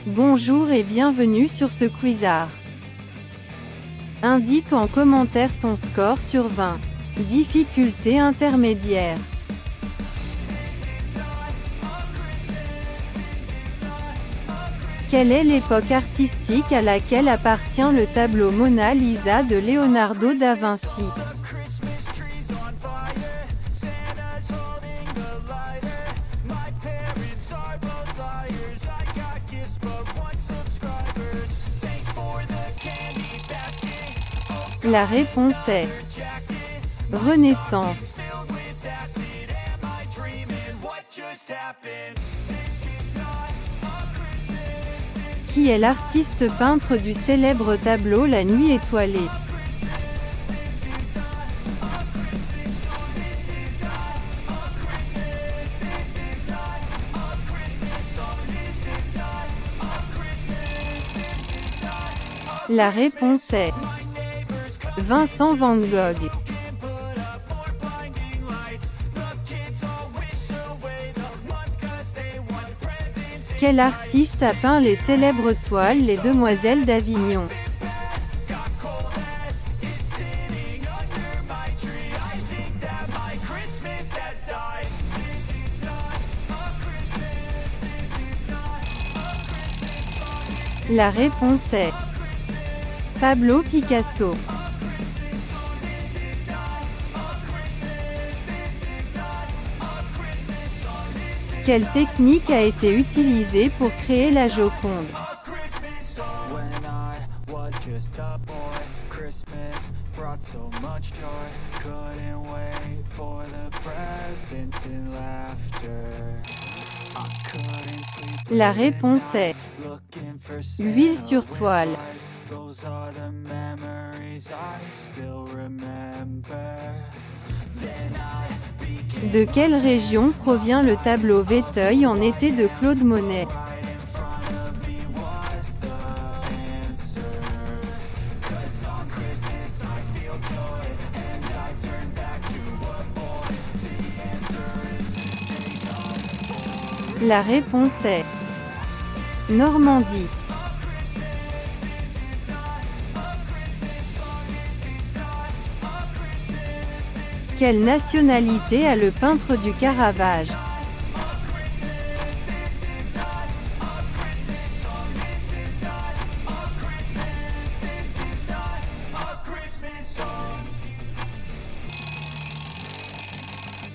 Bonjour et bienvenue sur ce Quizart. Indique en commentaire ton score sur 20. Difficulté intermédiaire. Quelle est l'époque artistique à laquelle appartient le tableau Mona Lisa de Leonardo da Vinci? La réponse est Renaissance. Qui est l'artiste peintre du célèbre tableau La Nuit étoilée? La réponse est Vincent van Gogh. Quel artiste a peint les célèbres toiles Les Demoiselles d'Avignon? La réponse est Pablo Picasso. Quelle technique a été utilisée pour créer la Joconde? La réponse est Huile sur toile. De quelle région provient le tableau Véteuil en été de Claude Monet? La réponse est Normandie. Quelle nationalité a le peintre du Caravage?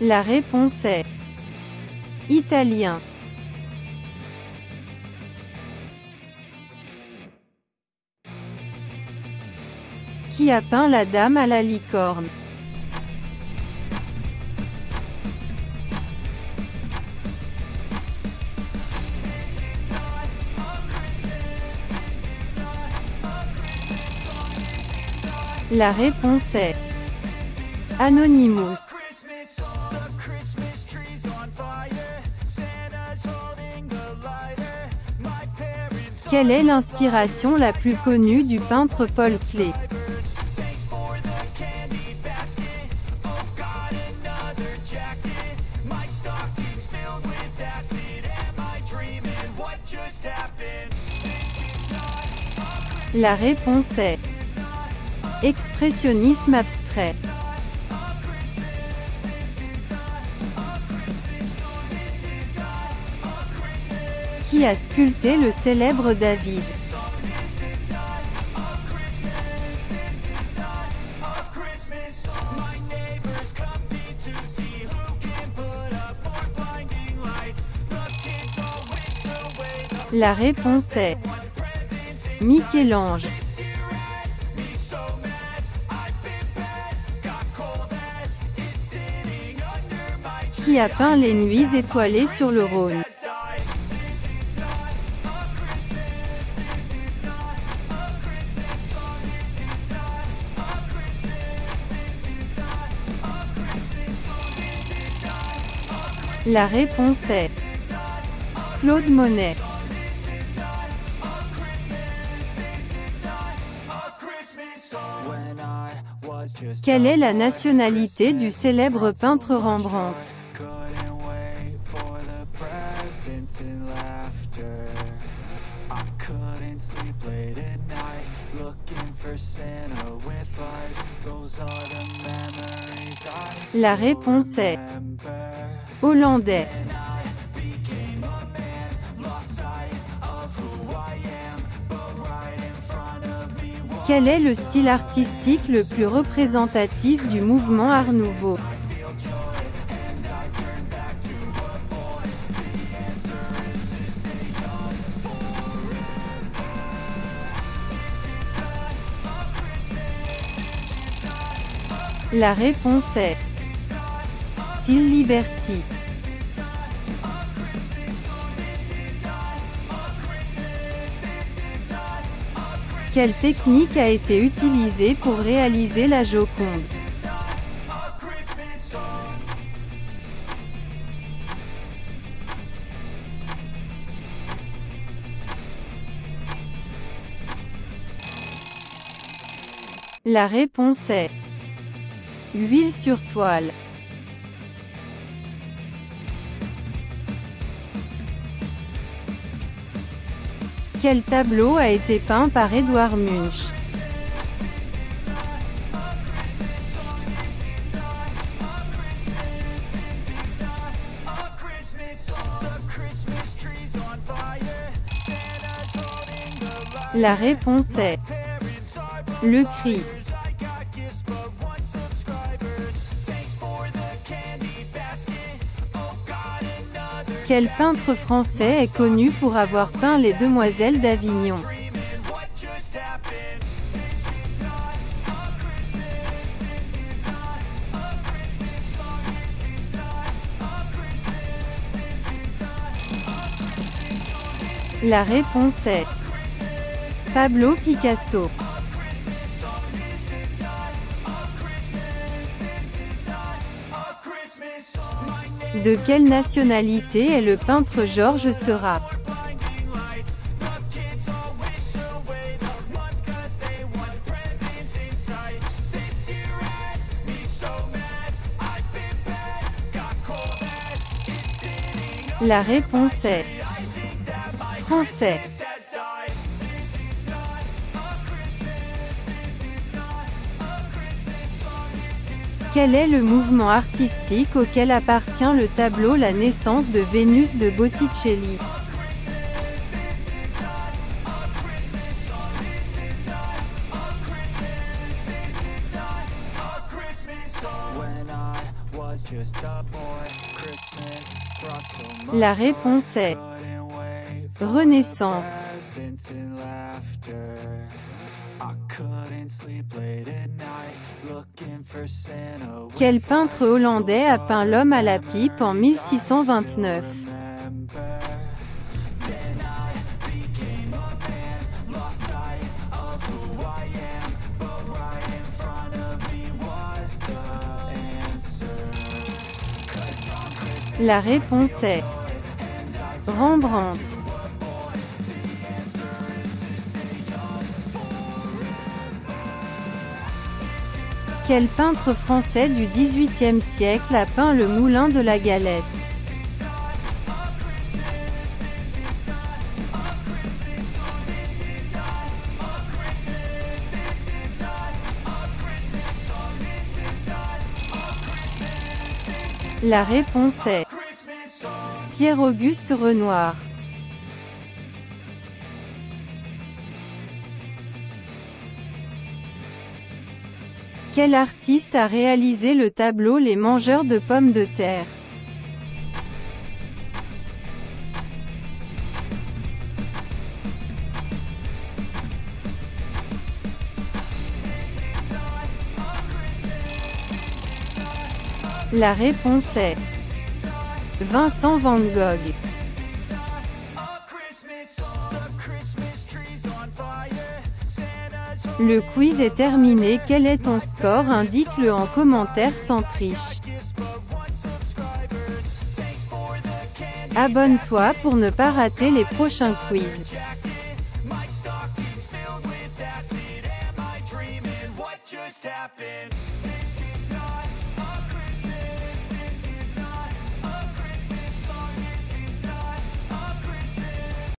La réponse est italien. Qui a peint la Dame à la licorne? La réponse est Anonymous. Quelle est l'inspiration la plus connue du peintre Paul Klee? La réponse est Expressionnisme abstrait. Qui a sculpté le célèbre David? La réponse est Michel-Ange. Qui a peint les Nuits étoilées sur le Rhône? La réponse est Claude Monet. Quelle est la nationalité du célèbre peintre Rembrandt? La réponse est hollandais. Quel est le style artistique le plus représentatif du mouvement Art Nouveau? La réponse est style Liberty. Quelle technique a été utilisée pour réaliser la Joconde? La réponse est huile sur toile. Quel tableau a été peint par Edvard Munch? La réponse est Le Cri. Quel peintre français est connu pour avoir peint les Demoiselles d'Avignon? La réponse est Pablo Picasso. De quelle nationalité est le peintre Georges Seurat? La réponse est français. Quel est le mouvement artistique auquel appartient le tableau La naissance de Vénus de Botticelli? La réponse est Renaissance. Quel peintre hollandais a peint L'homme à la pipe en 1629? La réponse est Rembrandt. Quel peintre français du XVIIIe siècle a peint le Moulin de la Galette? La réponse est Pierre-Auguste Renoir. Quel artiste a réalisé le tableau Les mangeurs de pommes de terre? La réponse est Vincent van Gogh. Le quiz est terminé. Quel est ton score? Indique-le en commentaire sans triche. Abonne-toi pour ne pas rater les prochains quiz. Just happened.